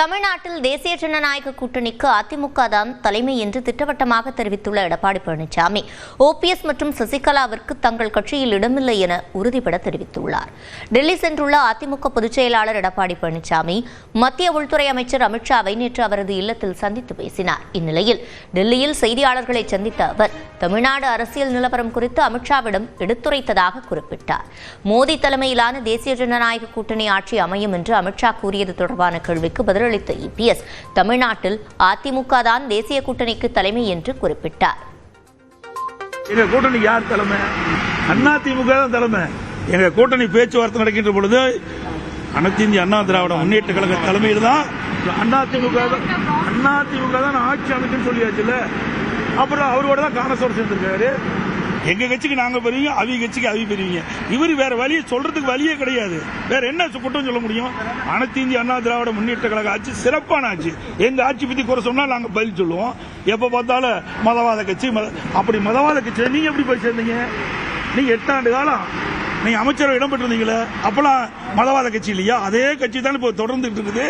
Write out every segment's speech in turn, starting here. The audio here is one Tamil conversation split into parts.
தமிழ்நாட்டில் தேசிய ஜனநாயக கூட்டணிக்கு அதிமுக தான் தலைமை என்று திட்டவட்டமாக தெரிவித்துள்ள எடப்பாடி பழனிசாமி, ஓபிஎஸ் மற்றும் சசிகலாவிற்கு தங்கள் கட்சியில் இடமில்லை என உறுதிபட தெரிவித்துள்ளார். டெல்லி சென்றுள்ள அதிமுக பொதுச் செயலாளர் எடப்பாடி பழனிசாமி மத்திய உள்துறை அமைச்சர் அமித்ஷாவை நேற்று அவரது இல்லத்தில் சந்தித்து பேசினார். இந்நிலையில் டெல்லியில் செய்தியாளர்களை சந்தித்த அவர் தமிழ்நாடு அரசியல் நிலவரம் குறித்து அமித்ஷாவிடம் எடுத்துரைத்ததாக குறிப்பிட்டார். மோடி தலைமையிலான தேசிய ஜனநாயக கூட்டணி ஆட்சி அமையும் என்று அமித்ஷா கூறியது தொடர்பான கேள்விக்கு பதிலளித்த இபிஎஸ், தமிழ்நாட்டில் அதிமுக தான் தேசிய கூட்டணிக்கு தலைமை என்று குறிப்பிட்டார். எங்க கூட்டணி யார் தலைமை? அதிமுக தான் தலைமை. எங்க கூட்டணி பேச்சுவார்த்தை நடக்கின்ற பொழுது அனைத்து இந்திய அண்ணா திராவிட முன்னேற்ற கழக தலைமையில் தான் அதிமுக தான் ஆட்சி அமைக்குன்னு சொல்லியாச்சுல. அப்புறம் அவரோட தான் காங்கிரஸோட சேர்ந்திருக்காரு. எங்க கட்சிக்கு நாங்க பெறுவீங்க, அவி கட்சிக்கு அவி பெறுவீங்க. இவரு வேற வழியை சொல்றதுக்கு வழியே கிடையாது. வேற என்ன குற்றம் சொல்ல முடியும்? அனைத்து இந்திய அண்ணா திராவிட முன்னேற்ற கழக ஆட்சி சிறப்பான ஆட்சி. எங்க ஆட்சி பத்தி குறை சொன்னா நாங்க பதில் சொல்லுவோம். எப்ப பார்த்தாலும் மதவாத கட்சி, அப்படி மதவாத கட்சி நீங்க எப்படி போய் சேர்ந்தீங்க? நீங்க 8 ஆண்டு காலம் நீங்க அமைச்சரவை இடம் பெற்றிருந்தீங்களே, அப்பெல்லாம் மதவாத கட்சி இல்லையா? அதே கட்சி தான் இப்போ தொடர்ந்துட்டு இருக்குது.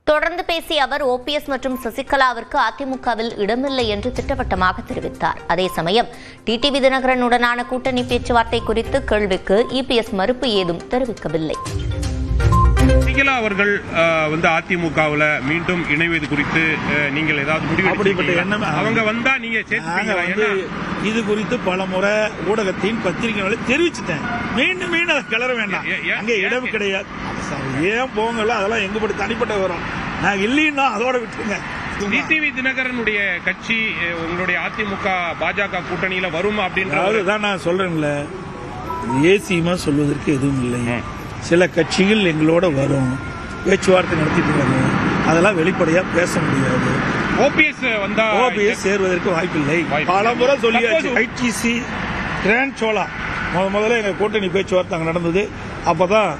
தொடர்ந்து பேசிய அவர் ஓபிஎஸ் மற்றும் சசிகலாவிற்கு அதிமுகவில் இடமில்லை என்று திட்டவட்டமாக தெரிவித்தார். அதே சமயம் டிடிவி தினகரனுடனான கூட்டணி பேச்சுவார்த்தை குறித்து கேள்விக்கு இபிஎஸ் மறுப்பு ஏதும் தெரிவிக்கவில்லை. சசிகலா அவர்கள் அதிமுகவில் மீண்டும் இணைவது குறித்து நீங்கள் ஏதாவது முடிவு? அவங்க வந்தா நீங்க இது குறித்து பல முறை ஊடகத்தின் பத்திரிகைகளை தெரிவிச்சுட்டேன். மீண்டும் மீண்டும் அதை கிளற வேண்டாம். அங்கே இடம் கிடையாது. ஏன் போங்கல, அதெல்லாம் எங்க படி தனிப்பட்ட வரும். நான் இல்லைன்னா அதோட விட்டுருங்க. டிடிவி தினகரனுடைய கட்சி உங்களுடைய அதிமுக பாஜக கூட்டணியில வரும் அப்படின்றதான் நான் சொல்றேன்ல. ஏசியமா சொல்வதற்கு எதுவும் இல்லை. சில கட்சிகள் எங்களோட வரும், பேச்சுவார்த்தை நடத்திட்டு இருக்காங்க. அதெல்லாம் வெளிப்படையா பேச முடியாது. ஓபிஎஸ் சேர்வதற்கு வாய்ப்பில்லை. பல முறை சொல்லியாச்சு. ஐடிசி கிராண்ட் சோலா முதல்ல எங்க கூட்டணி பேச்சுவார்த்தை அங்க நடந்தது. அப்பதான்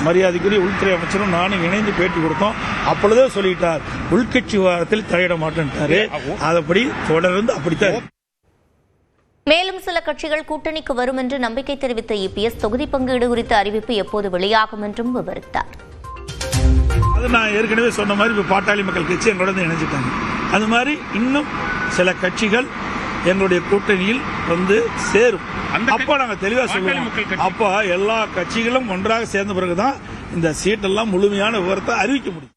மரியாதைக்குரிய உள்துறை அமைச்சரும் நானும் இணைந்து பேட்டி கொடுத்தோம். அப்பொழுதே சொல்லிட்டார், உள்கட்சி விவகாரத்தில் தலையிட மாட்டேன்ட்டாரு. அதப்படி தொடர்ந்து அப்படித்தான். மேலும் சில கட்சிகள் கூட்டணிக்கு வரும் என்று நம்பிக்கை தெரிவித்த இபிஎஸ், தொகுதி பங்கீடு குறித்த அறிவிப்பு எப்போது வெளியாகும் என்றும் விவரித்தார். அது நான் ஏற்கனவே சொன்ன மாதிரி இப்ப பாட்டாளி மக்கள் கட்சி எங்களோட இணைஞ்சிட்டாங்க. அது மாதிரி இன்னும் சில கட்சிகள் எங்களுடைய கூட்டணியில் சேரும். அப்ப நாங்க தெளிவா சொல்லுவோம். அப்ப எல்லா கட்சிகளும் ஒன்றாக சேர்ந்த பிறகுதான் இந்த சீட்டெல்லாம் முழுமையான விவரத்தை அறிவிக்க முடியும்.